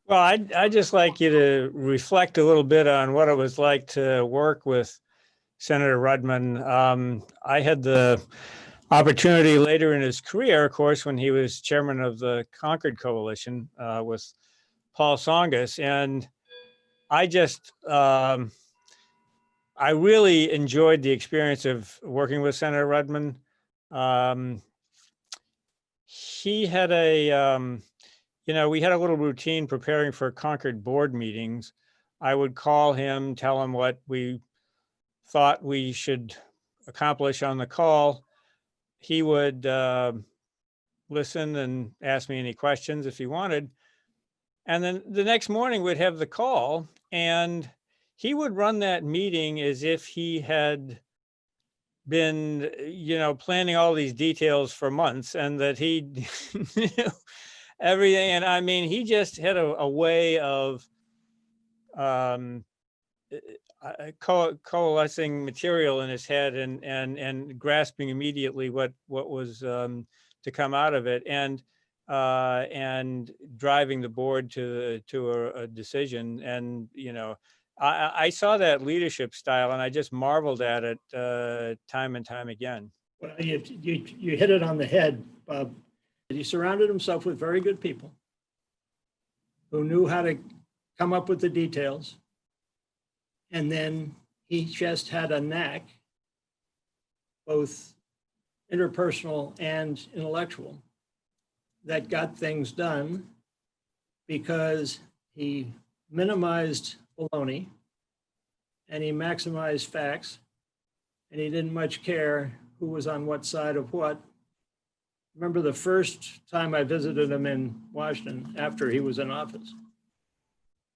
Well, I'd just like you to reflect a little bit on what it was like to work with Senator Rudman. I had the opportunity later in his career, of course, when he was chairman of the Concord Coalition with Paul Tsongas, and I just I really enjoyed the experience of working with Senator Rudman. Um, he had we had a little routine preparing for Concord board meetings. I would call him, tell him what we thought we should accomplish on the call. He would listen and ask me any questions if he wanted. And then the next morning we'd have the call, and he would run that meeting as if he had been, planning all these details for months, and that he knew everything. And I mean, he just had a way of um, coalescing material in his head and grasping immediately what was to come out of it, and driving the board to a decision. And I saw that leadership style, and I just marveled at it time and time again. Well, you hit it on the head, Bob. He surrounded himself with very good people who knew how to come up with the details. And then he just had a knack, both interpersonal and intellectual, that got things done because he minimized baloney and he maximized facts, and he didn't much care who was on what side of what. Remember the first time I visited him in Washington after he was in office,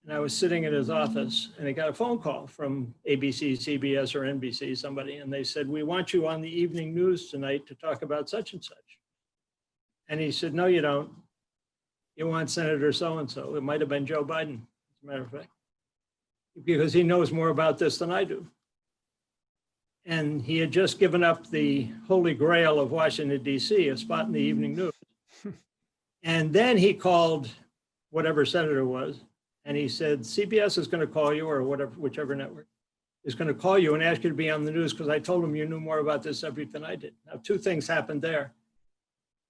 and I was sitting in his office, and I got a phone call from ABC, CBS, or NBC, somebody, and they said, "We want you on the evening news tonight to talk about such and such." And he said, "No, you don't. You want Senator so-and-so." It might have been Joe Biden, as a matter of fact, because he knows more about this than I do. And he had just given up the holy grail of Washington, D.C., a spot in the evening news. And then he called whatever senator was, and he said, "CBS is going to call you," or whatever, whichever network is going to call you and ask you to be on the news, because I told him you knew more about this subject than I did. Now, two things happened there.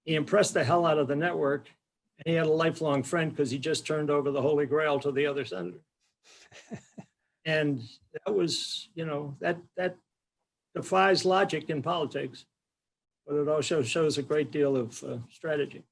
He impressed the hell out of the network, and he had a lifelong friend because he just turned over the holy grail to the other senator. And that was, that defies logic in politics, but it also shows a great deal of strategy.